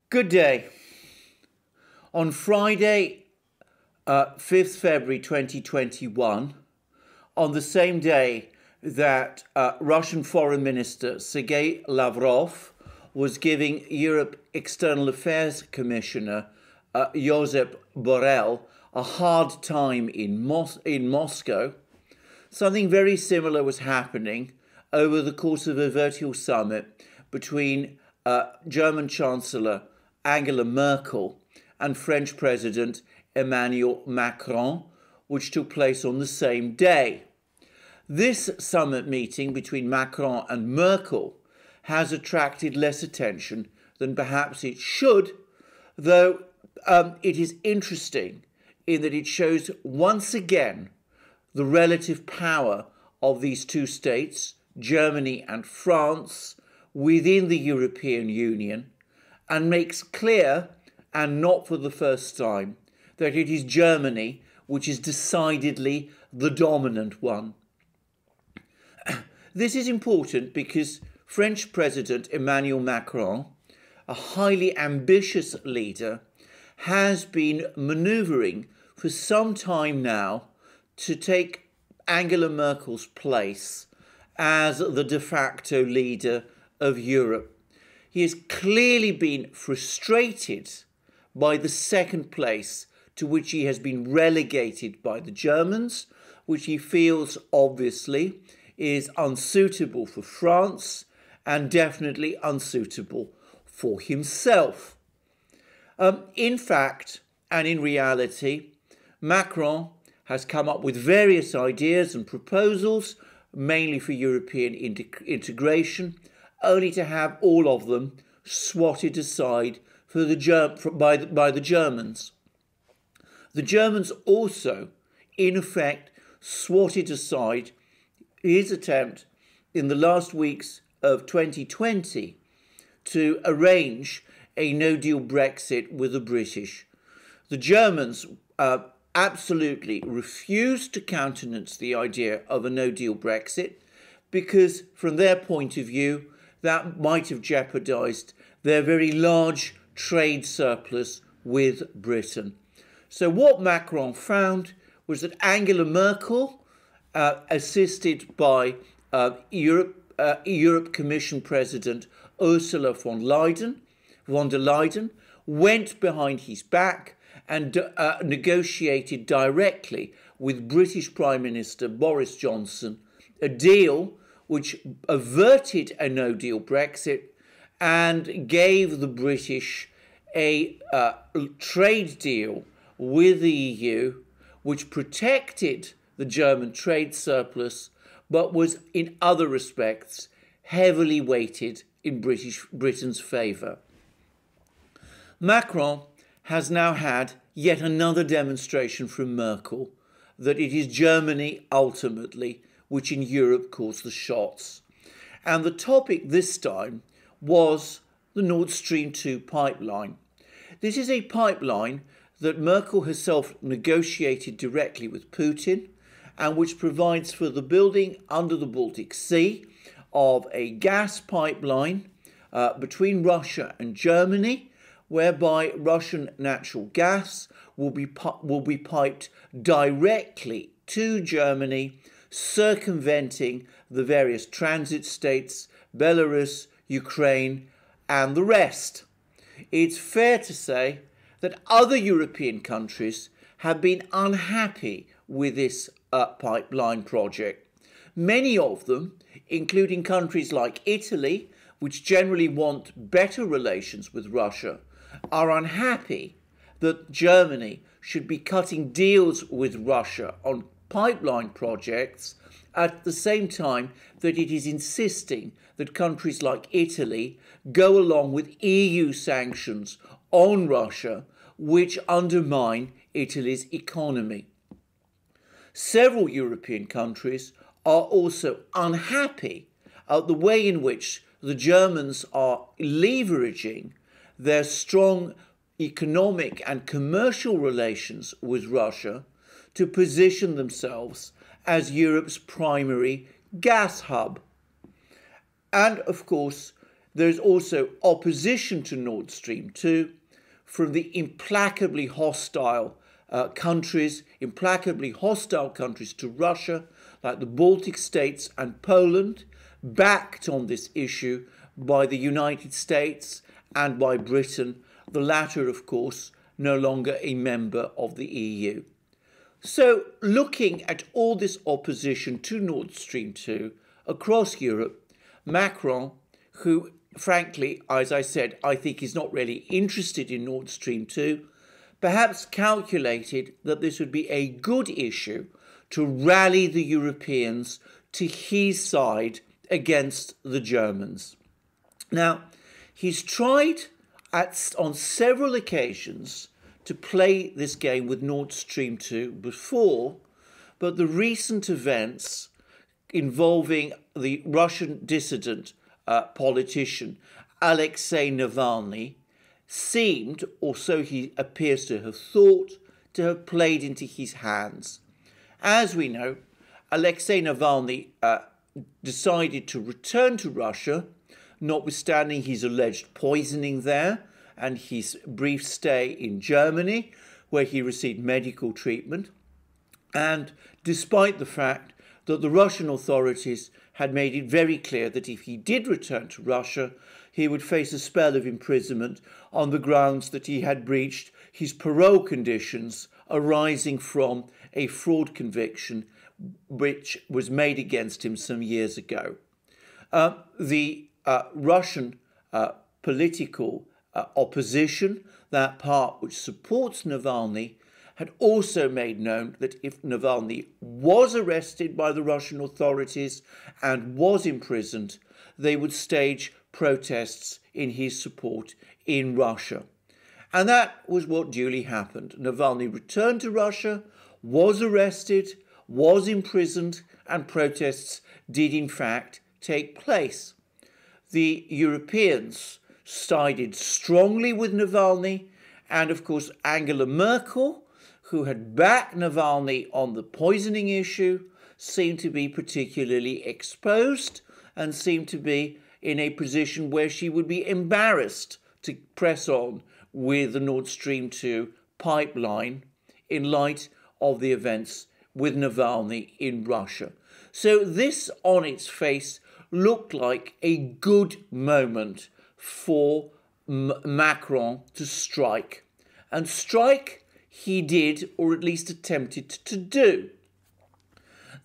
Good day. On Friday, 5th February 2021, on the same day that Russian Foreign Minister Sergei Lavrov was giving Europe External Affairs Commissioner Josep Borrell a hard time in Moscow, something very similar was happening over the course of a virtual summit between German Chancellor Angela Merkel and French President Emmanuel Macron, which took place on the same day. This summit meeting between Macron and Merkel has attracted less attention than perhaps it should, though it is interesting in that it shows once again the relative power of these two states, Germany and France, within the European Union, and makes clear, and not for the first time, that it is Germany which is decidedly the dominant one. This is important because French President Emmanuel Macron, a highly ambitious leader, has been manoeuvring for some time now to take Angela Merkel's place as the de facto leader of Europe. He has clearly been frustrated by the second place to which he has been relegated by the Germans, which he feels obviously is unsuitable for France and definitely unsuitable for himself. In fact, and in reality, Macron has come up with various ideas and proposals, mainly for European integration, only to have all of them swatted aside by the Germans. The Germans also, in effect, swatted aside his attempt in the last weeks of 2020 to arrange a no-deal Brexit with the British. The Germans absolutely refused to countenance the idea of a no-deal Brexit because, from their point of view, that might have jeopardised their very large trade surplus with Britain. So what Macron found was that Angela Merkel, assisted by Europe Commission President Ursula von der Leyen, went behind his back and negotiated directly with British Prime Minister Boris Johnson a deal which averted a no-deal Brexit and gave the British a trade deal with the EU which protected the German trade surplus but was in other respects heavily weighted in Britain's favour. Macron has now had yet another demonstration from Merkel that it is Germany ultimately which in Europe calls the shots. And the topic this time was the Nord Stream 2 pipeline. This is a pipeline that Merkel herself negotiated directly with Putin and which provides for the building under the Baltic Sea of a gas pipeline between Russia and Germany, whereby Russian natural gas will be piped directly to Germany, circumventing the various transit states, Belarus, Ukraine, and the rest. It's fair to say that other European countries have been unhappy with this pipeline project. Many of them, including countries like Italy, which generally want better relations with Russia, are unhappy that Germany should be cutting deals with Russia on pipeline projects at the same time that it is insisting that countries like Italy go along with EU sanctions on Russia, which undermine Italy's economy. Several European countries are also unhappy at the way in which the Germans are leveraging their strong economic and commercial relations with Russia to position themselves as Europe's primary gas hub. And of course, there's also opposition to Nord Stream 2 from the implacably hostile countries to Russia, like the Baltic states and Poland, backed on this issue by the United States and by Britain, the latter, of course, no longer a member of the EU. So, looking at all this opposition to Nord Stream 2 across Europe, Macron, who, frankly, as I said, I think is not really interested in Nord Stream 2, perhaps calculated that this would be a good issue to rally the Europeans to his side against the Germans. Now, he's tried on several occasions to play this game with Nord Stream 2 before, but the recent events involving the Russian dissident politician Alexei Navalny seemed, or so he appears to have thought, to have played into his hands. As we know, Alexei Navalny decided to return to Russia, notwithstanding his alleged poisoning there and his brief stay in Germany, where he received medical treatment, and despite the fact that the Russian authorities had made it very clear that if he did return to Russia, he would face a spell of imprisonment on the grounds that he had breached his parole conditions arising from a fraud conviction which was made against him some years ago. The Russian political opposition, that part which supports Navalny, had also made known that if Navalny was arrested by the Russian authorities and was imprisoned, they would stage protests in his support in Russia. And that was what duly happened. Navalny returned to Russia, was arrested, was imprisoned, and protests did in fact take place. The Europeans sided strongly with Navalny, and of course Angela Merkel, who had backed Navalny on the poisoning issue, seemed to be particularly exposed and seemed to be in a position where she would be embarrassed to press on with the Nord Stream 2 pipeline in light of the events with Navalny in Russia. So this, on its face, looked like a good moment for Macron to strike. And strike he did, or at least attempted to do.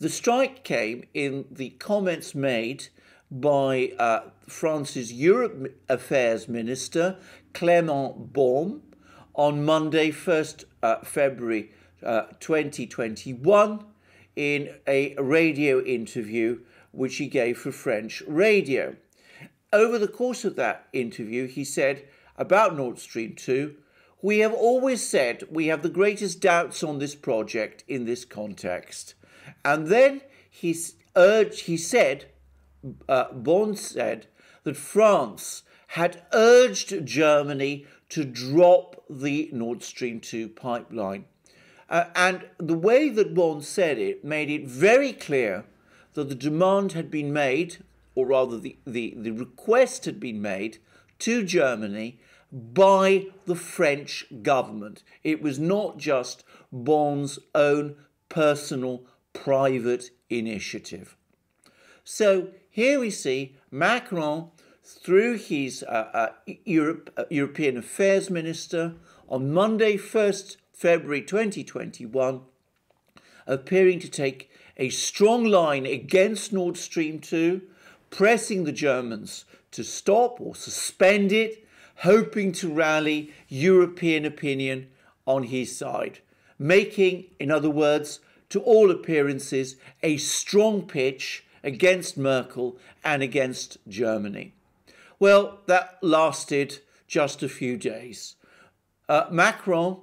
The strike came in the comments made by France's Europe Affairs Minister, Clément Beaune, on Monday, 1st February 2021, in a radio interview which he gave for French radio. Over the course of that interview, he said about Nord Stream 2, "We have always said we have the greatest doubts on this project in this context." And then Beaune said that France had urged Germany to drop the Nord Stream 2 pipeline. And the way that Beaune said it made it very clear that the demand had been made, or rather the request had been made to Germany by the French government. It was not just Beaune's own personal, private initiative. So here we see Macron, through his European Affairs Minister, on Monday, 1st February 2021, appearing to take a strong line against Nord Stream 2, pressing the Germans to stop or suspend it, hoping to rally European opinion on his side, making, in other words, to all appearances, a strong pitch against Merkel and against Germany. Well, that lasted just a few days. Macron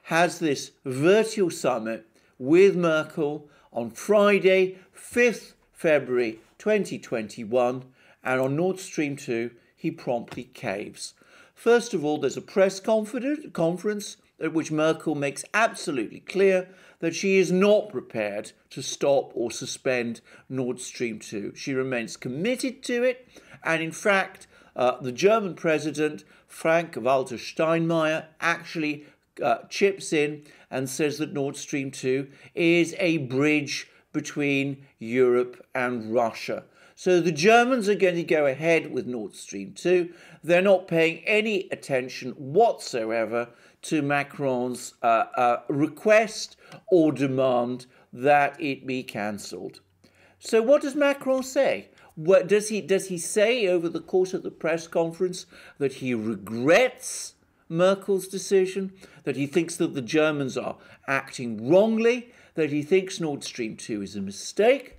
has this virtual summit with Merkel on Friday, 5th February 2021, and on Nord Stream 2, he promptly caves. First of all, there's a press conference at which Merkel makes absolutely clear that she is not prepared to stop or suspend Nord Stream 2. She remains committed to it, and in fact, the German president, Frank-Walter Steinmeier, actually chips in and says that Nord Stream 2 is a bridge between Europe and Russia. So the Germans are going to go ahead with Nord Stream 2. They're not paying any attention whatsoever to Macron's request or demand that it be cancelled. So what does Macron say? What does he say over the course of the press conference that he regrets Merkel's decision, that he thinks that the Germans are acting wrongly, that he thinks Nord Stream 2 is a mistake?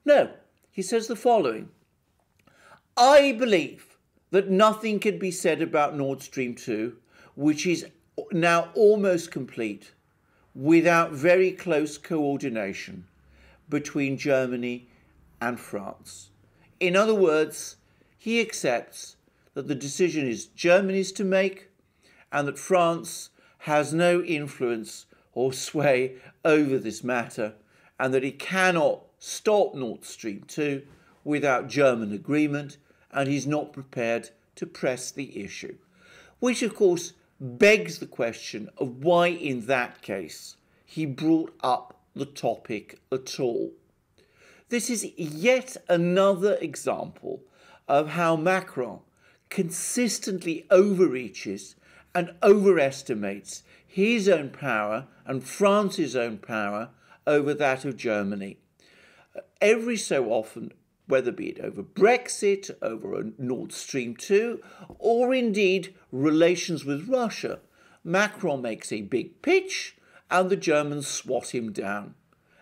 No, he says the following: I believe that nothing can be said about Nord Stream 2, which is now almost complete, without very close coordination between Germany and France. In other words, he accepts that the decision is Germany's to make and that France has no influence or sway over this matter, and that it cannot stop Nord Stream 2 without German agreement, and he's not prepared to press the issue. Which, of course, begs the question of why, in that case, he brought up the topic at all. This is yet another example of how Macron consistently overreaches and overestimates his own power and France's own power over that of Germany. Every so often, whether be it over Brexit, over Nord Stream 2, or indeed relations with Russia, Macron makes a big pitch and the Germans swat him down.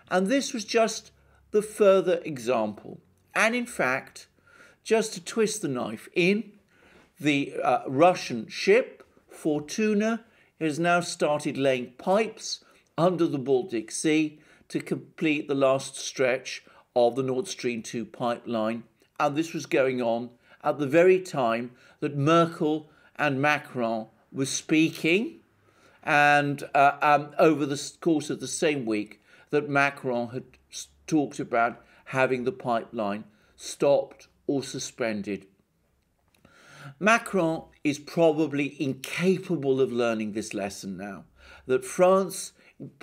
And this was just the further example. And in fact, just to twist the knife in, the Russian ship Fortuna has now started laying pipes under the Baltic Sea to complete the last stretch of the Nord Stream 2 pipeline. And this was going on at the very time that Merkel and Macron were speaking, and over the course of the same week that Macron had talked about having the pipeline stopped or suspended. Macron is probably incapable of learning this lesson now, that France,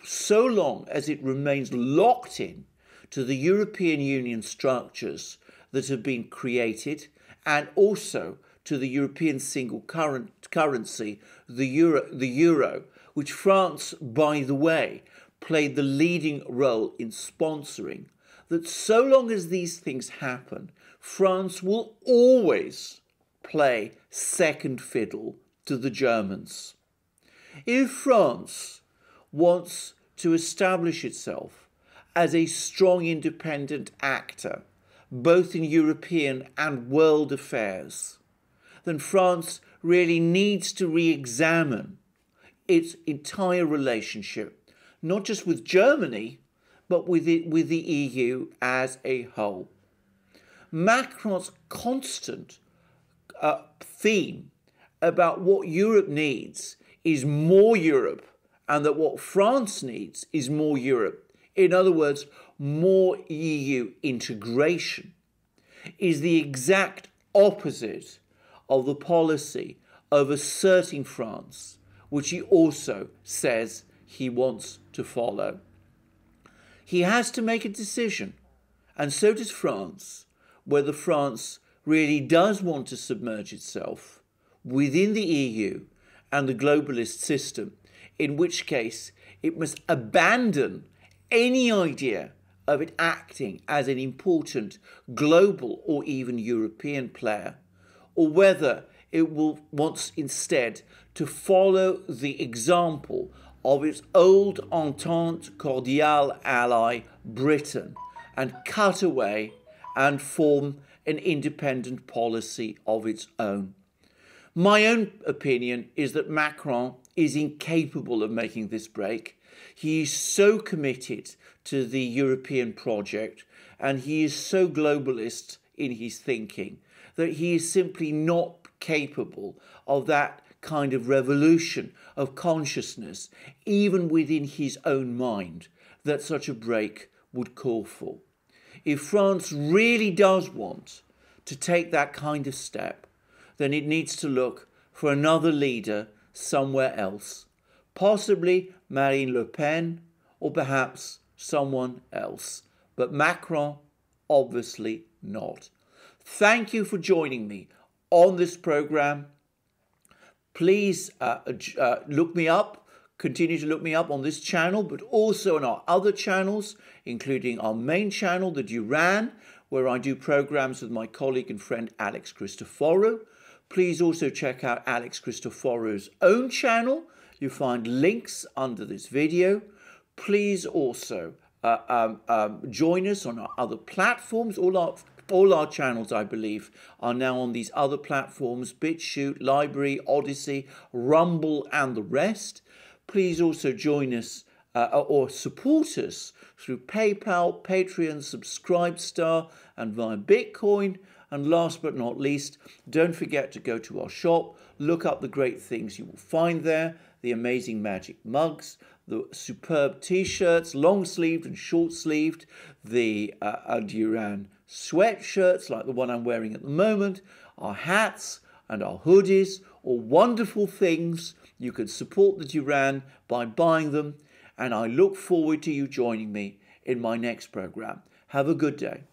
so long as it remains locked in to the European Union structures that have been created, and also to the European single currency, the euro, which France, by the way, played the leading role in sponsoring, that so long as these things happen, France will always play second fiddle to the Germans. If France wants to establish itself as a strong independent actor, both in European and world affairs, then France really needs to re-examine its entire relationship, not just with Germany, but with the EU as a whole. Macron's constant theme about what Europe needs is more Europe, and that what France needs is more Europe, in other words, more EU integration, is the exact opposite of the policy of asserting France, which he also says he wants to follow. He has to make a decision, and so does France, whether France really does want to submerge itself within the EU and the globalist system, in which case it must abandon any idea of it acting as an important global or even European player, or whether it wants instead to follow the example of its old Entente Cordiale ally Britain and cut away and form an independent policy of its own. My own opinion is that Macron is incapable of making this break. He is so committed to the European project and he is so globalist in his thinking that he is simply not capable of that kind of revolution of consciousness, even within his own mind, that such a break would call for. If France really does want to take that kind of step, then it needs to look for another leader somewhere else. Possibly Marine Le Pen, or perhaps someone else. But Macron, obviously not. Thank you for joining me on this program. Please look me up. Continue to look me up on this channel, but also on our other channels, including our main channel, the Duran, where I do programs with my colleague and friend Alex Christoforou. Please also check out Alex Christoforou's own channel. You'll find links under this video. Please also join us on our other platforms. All our channels, I believe, are now on these other platforms: BitChute, Library, Odyssey, Rumble, and the rest. Please also join us or support us through PayPal, Patreon, Subscribestar, and via Bitcoin. And last but not least, don't forget to go to our shop, look up the great things you will find there: the amazing magic mugs, the superb t-shirts, long-sleeved and short-sleeved, the Duran sweatshirts like the one I'm wearing at the moment, our hats and our hoodies, all wonderful things. You can support the Duran by buying them, and I look forward to you joining me in my next program. Have a good day.